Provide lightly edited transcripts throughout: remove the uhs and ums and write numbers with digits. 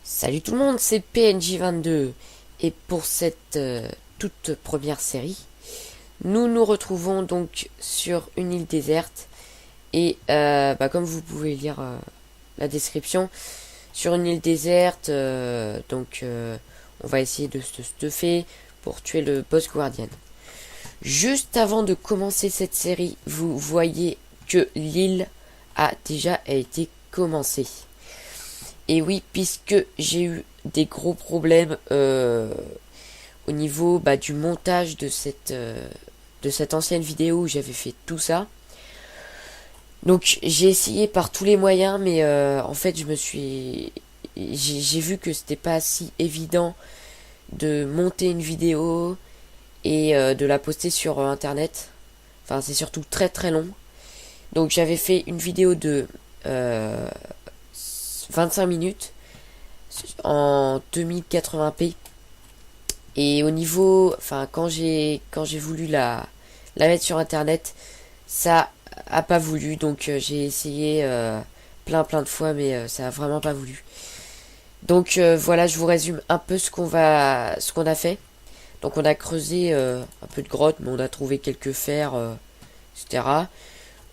Salut tout le monde, c'est PNJ22 et pour cette toute première série, nous nous retrouvons donc sur une île déserte et comme vous pouvez lire la description, sur une île déserte, on va essayer de se stuffer pour tuer le boss guardian. Juste avant de commencer cette série, vous voyez que l'île a déjà été commencée. Et oui, puisque j'ai eu des gros problèmes au niveau du montage de cette ancienne vidéo où j'avais fait tout ça. Donc j'ai essayé par tous les moyens, mais en fait j'ai vu que c'était pas si évident de monter une vidéo et de la poster sur internet. Enfin, c'est surtout très très long. Donc j'avais fait une vidéo de 25 minutes en 2080p. Et au niveau, enfin quand j'ai voulu la mettre sur internet, ça a pas voulu. Donc j'ai essayé plein de fois, mais ça a vraiment pas voulu. Donc voilà, je vous résume un peu ce qu'on a fait. Donc on a creusé un peu de grotte, mais on a trouvé quelques fers, etc.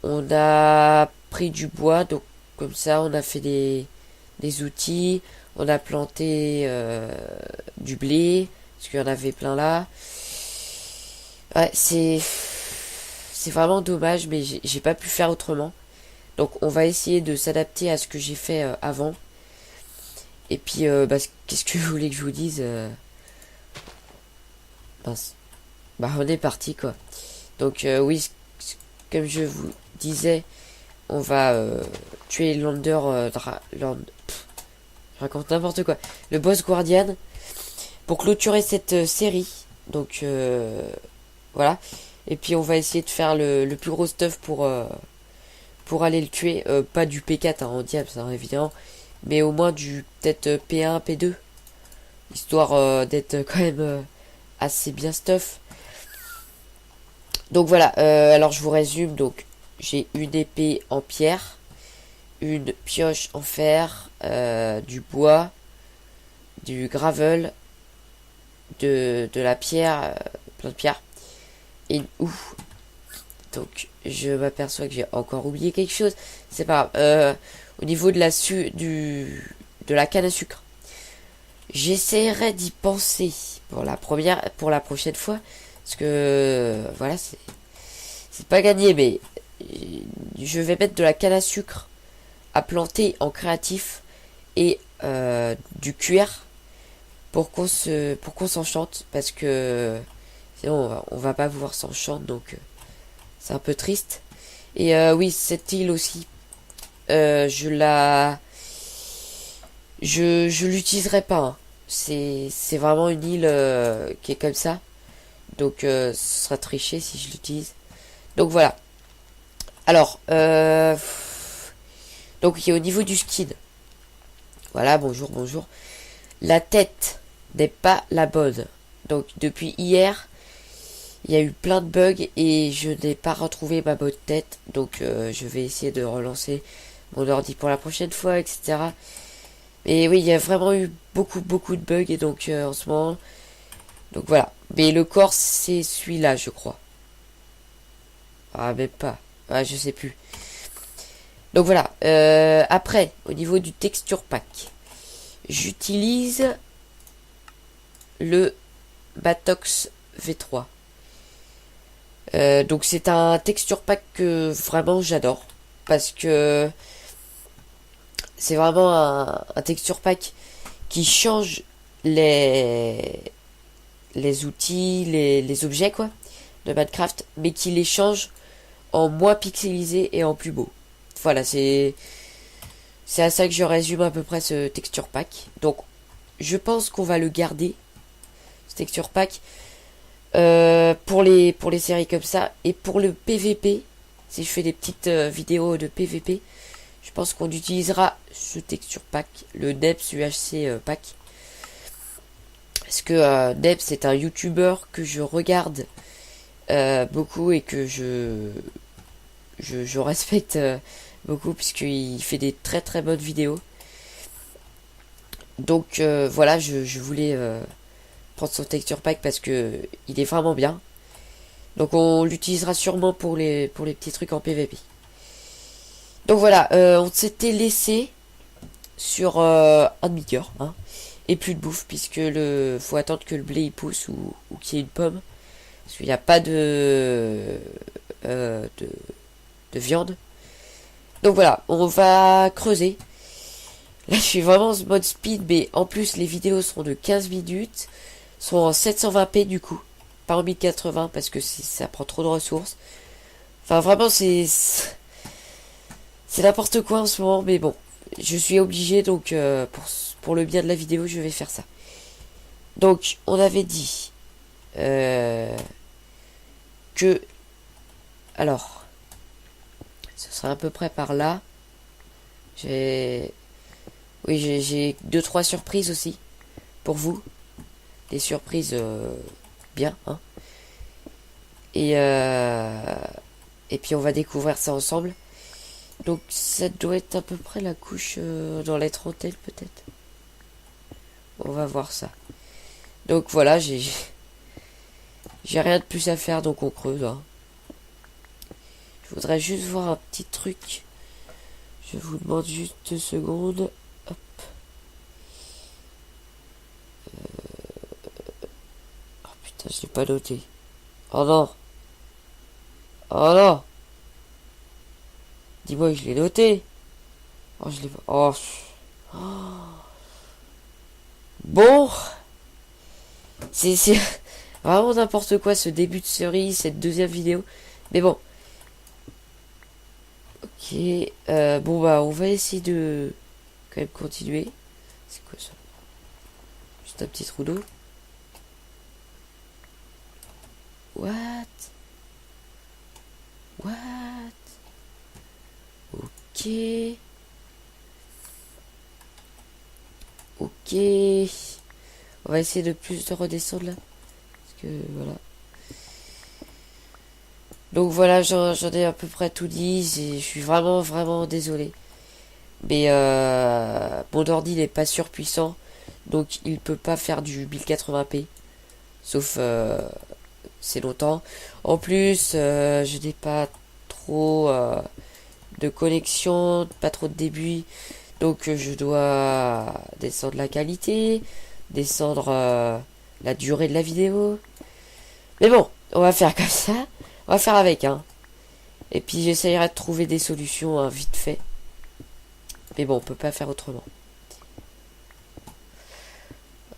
On a pris du bois, donc comme ça on a fait des outils, on a planté du blé, parce qu'il y en avait plein là. Ouais, c'est vraiment dommage, mais j'ai pas pu faire autrement. Donc on va essayer de s'adapter à ce que j'ai fait avant. Et puis, qu'est-ce que vous voulez que je vous dise mince. On est parti quoi. Donc oui, comme je vous disais, on va tuer Lander, je raconte n'importe quoi. Le boss guardian pour clôturer cette série. Donc voilà. Et puis on va essayer de faire le plus gros stuff pour aller le tuer. Pas du P4 en diable, hein, évidemment. Mais au moins du peut-être P1, P2. Histoire d'être quand même assez bien stuff. Donc voilà, alors je vous résume. Donc j'ai une épée en pierre, une pioche en fer, du bois, du gravel, de la pierre, plein de pierres, et une houe. Donc je m'aperçois que j'ai encore oublié quelque chose. C'est pas grave. Au niveau de de la canne à sucre, j'essaierai d'y penser pour la prochaine fois, parce que voilà, c'est pas gagné, mais je vais mettre de la canne à sucre à planter en créatif et du cuir pour qu'on s'enchante, parce que sinon on va pas pouvoir s'enchanter, donc c'est un peu triste. Et oui, cette île aussi, je l'utiliserai pas, hein. C'est vraiment une île qui est comme ça, donc ce sera triché si je l'utilise. Donc voilà. Alors donc il y a au niveau du skin. Voilà, bonjour. La tête n'est pas la bonne. Donc depuis hier, il y a eu plein de bugs et je n'ai pas retrouvé ma bonne tête. Donc je vais essayer de relancer mon ordi pour la prochaine fois, etc. Mais oui, il y a vraiment eu beaucoup de bugs et donc en ce moment. Donc voilà. Mais le corps, c'est celui-là, je crois. Ah, même pas. Ah, je sais plus. Donc voilà. Après, au niveau du texture pack, j'utilise le Batox V3. Donc c'est un texture pack que vraiment j'adore, parce que c'est vraiment un texture pack qui change les les outils, les objets quoi de Minecraft, mais qui les change en moins pixelisé et en plus beau. Voilà, c'est à ça que je résume à peu près ce texture pack. Donc je pense qu'on va le garder, ce texture pack, pour les séries comme ça. Et pour le PVP, si je fais des petites vidéos de PVP, je pense qu'on utilisera ce texture pack, le Debs UHC pack. Parce que Debs c'est un YouTuber que je regarde beaucoup et que je respecte beaucoup, puisqu'il fait des très bonnes vidéos. Donc voilà, je voulais prendre son texture pack parce que il est vraiment bien. Donc on l'utilisera sûrement pour les petits trucs en PVP. Donc voilà, on s'était laissé sur un demi-cœur, hein, et plus de bouffe, puisque faut attendre que le blé il pousse ou qu'il y ait une pomme. Parce qu'il n'y a pas de viande. Donc voilà, on va creuser. Là, je suis vraiment en mode speed, mais en plus, les vidéos seront de 15 minutes, sont en 720p du coup, pas en 1080 parce que ça prend trop de ressources. Enfin, vraiment, c'est n'importe quoi en ce moment, mais bon, je suis obligé, donc pour le bien de la vidéo, je vais faire ça. Donc, on avait dit que, alors, ce sera à peu près par là. J'ai deux trois surprises aussi pour vous, des surprises bien, hein. Et et puis on va découvrir ça ensemble. Donc ça doit être à peu près la couche dans la trentaine peut-être. On va voir ça. Donc voilà, j'ai rien de plus à faire, donc on creuse, hein. Je voudrais juste voir un petit truc. Je vous demande juste 2 secondes. Hop. Oh putain, je l'ai pas noté. Oh non. Oh non. Dis-moi que je l'ai noté. Oh, je l'ai pas. Oh. Bon. C'est vraiment n'importe quoi ce début de série, cette deuxième vidéo. Mais bon. Ok. Bon bah on va essayer de quand même continuer. C'est quoi ça? Juste un petit trou d'eau. What? What? Ok. Ok. On va essayer de plus de redescendre là. Parce que voilà. Donc voilà, j'en ai à peu près tout dit. Je suis vraiment vraiment désolé. Mais mon ordi n'est pas surpuissant. Donc il peut pas faire du 1080p. Sauf c'est longtemps. En plus, je n'ai pas trop de connexion, pas trop de débit. Donc je dois descendre la qualité, descendre la durée de la vidéo. Mais bon, on va faire comme ça. On va faire avec, hein. Et puis j'essayerai de trouver des solutions hein, vite fait. Mais bon, on peut pas faire autrement.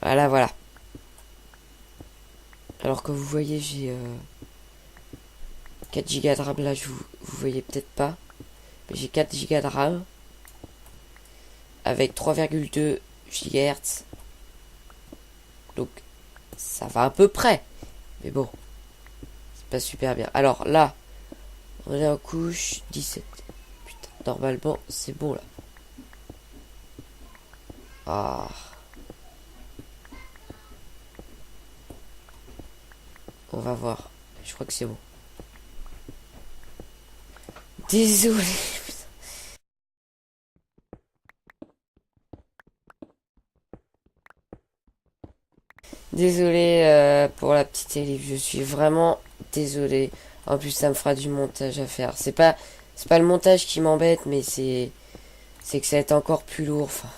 Voilà, voilà. Alors que vous voyez, j'ai 4 Go de RAM là, vous voyez peut-être pas. Mais j'ai 4 Go de RAM. Avec 3,2 GHz. Donc, ça va à peu près. Mais bon, c'est pas super bien. Alors là, on est en couche 17. Putain, normalement, c'est bon là. Ah. On va voir. Je crois que c'est bon. Désolé. Désolé pour la petite élève. Je suis vraiment désolé. En plus, ça me fera du montage à faire. C'est pas le montage qui m'embête, mais c'est que ça va être encore plus lourd. Enfin,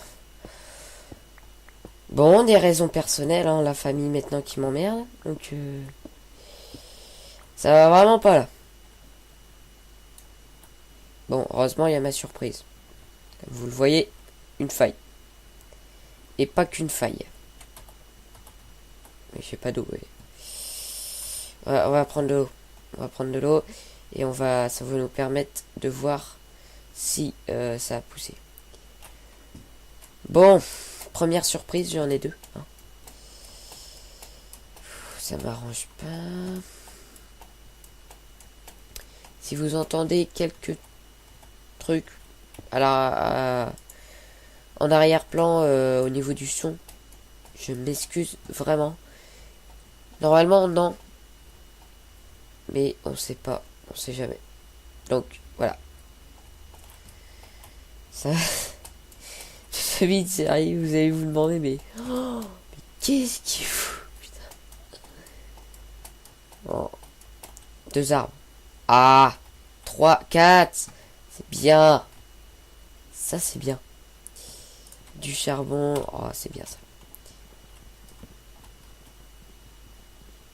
bon, des raisons personnelles, hein, la famille maintenant qui m'emmerde. Donc, ça va vraiment pas là. Bon, heureusement, il y a ma surprise. Comme vous le voyez, une faille. Et pas qu'une faille. Mais j'ai pas d'eau. Ouais. On va prendre de l'eau. On va prendre de l'eau. Et ça va nous permettre de voir si ça a poussé. Bon, première surprise, j'en ai 2. Hein. Ça m'arrange pas. Si vous entendez quelques trucs en arrière-plan au niveau du son, je m'excuse vraiment. Normalement, non. Mais on sait pas. On sait jamais. Donc, voilà. Ça... Ce vide, sérieux, vous allez vous demander, mais qu'est-ce qu'il fout, putain. Bon. 2 arbres. Ah, 3, 4. C'est bien. Ça, c'est bien. Du charbon. Oh, c'est bien ça.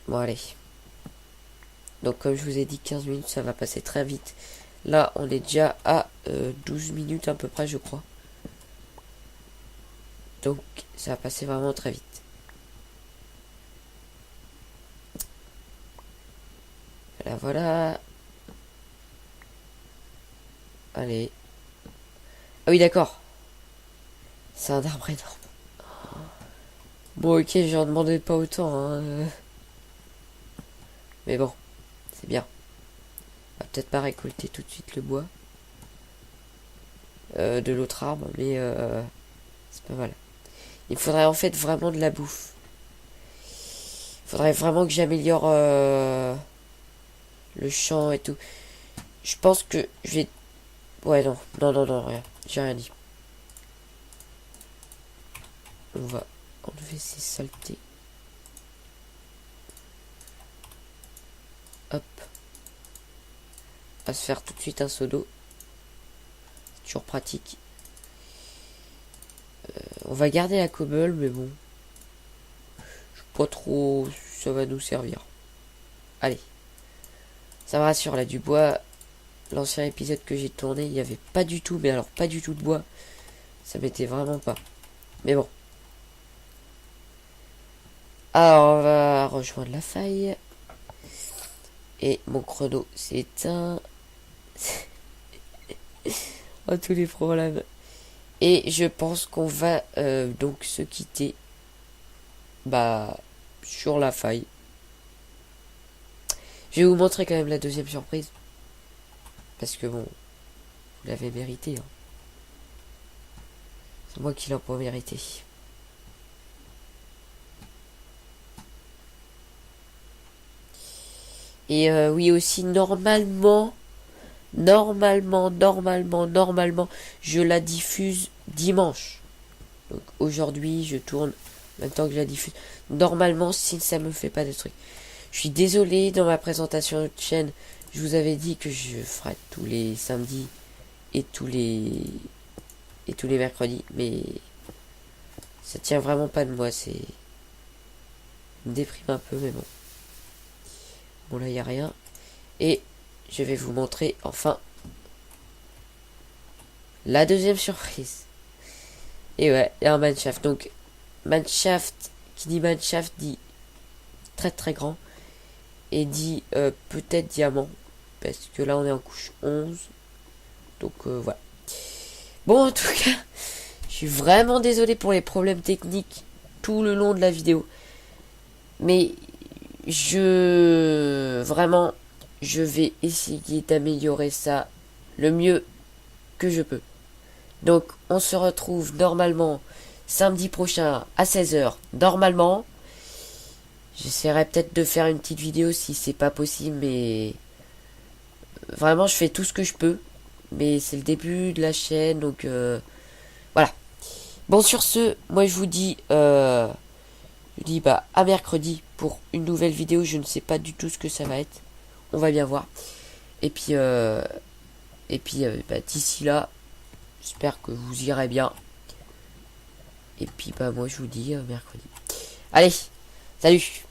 Bon, allez. Donc, comme je vous ai dit, 15 minutes, ça va passer très vite. Là, on est déjà à 12 minutes à peu près, je crois. Donc, ça va passer vraiment très vite. Voilà, voilà. Allez. Ah oui, d'accord. C'est un arbre énorme. Bon, ok, j'en demandais pas autant, hein. Mais bon, c'est bien. On va peut-être pas récolter tout de suite le bois. De l'autre arbre, mais c'est pas mal. Il faudrait en fait vraiment de la bouffe. Il faudrait vraiment que j'améliore le champ et tout. Je pense que je vais... Ouais, non, non, non, non, rien. J'ai rien dit. On va enlever ces saletés. Hop. On va se faire tout de suite un seau d'eau. C'est toujours pratique. On va garder la cobble, mais bon. Je sais pas trop si ça va nous servir. Allez. Ça me rassure, là, du bois. L'ancien épisode que j'ai tourné, il n'y avait pas du tout, mais alors pas du tout de bois. Ça m'était vraiment pas. Mais bon. Alors, on va rejoindre la faille. Et mon chrono s'est éteint. Oh, tous les problèmes. Et je pense qu'on va donc se quitter. Bah, sur la faille. Je vais vous montrer quand même la deuxième surprise. Parce que bon, vous l'avez mérité. Hein. C'est moi qui l'ai pas mérité. Et oui aussi, normalement, je la diffuse dimanche. Donc aujourd'hui, je tourne en même temps que je la diffuse. Normalement, si ça me fait pas de trucs. Je suis désolé, dans ma présentation de chaîne, je vous avais dit que je ferai tous les samedis et tous les mercredis, mais ça tient vraiment pas de moi, c'est... Ça me déprime un peu, mais bon. Bon, là, il n'y a rien. Et je vais vous montrer, enfin, la deuxième surprise. Et ouais, il y a un manshaft. Donc, manshaft, qui dit manshaft, dit très très grand. Et dit peut-être diamant. Parce que là, on est en couche 11. Donc, voilà. Bon, en tout cas, je suis vraiment désolé pour les problèmes techniques tout le long de la vidéo. Mais vraiment, je vais essayer d'améliorer ça le mieux que je peux. Donc, on se retrouve normalement samedi prochain à 16h. Normalement, j'essaierai peut-être de faire une petite vidéo si c'est pas possible, mais vraiment, je fais tout ce que je peux. Mais c'est le début de la chaîne, donc voilà. Bon, sur ce, moi je vous dis bah à mercredi pour une nouvelle vidéo. Je ne sais pas du tout ce que ça va être. On va bien voir. Et puis bah, d'ici là, j'espère que vous irez bien. Et puis bah moi je vous dis mercredi. Allez, salut.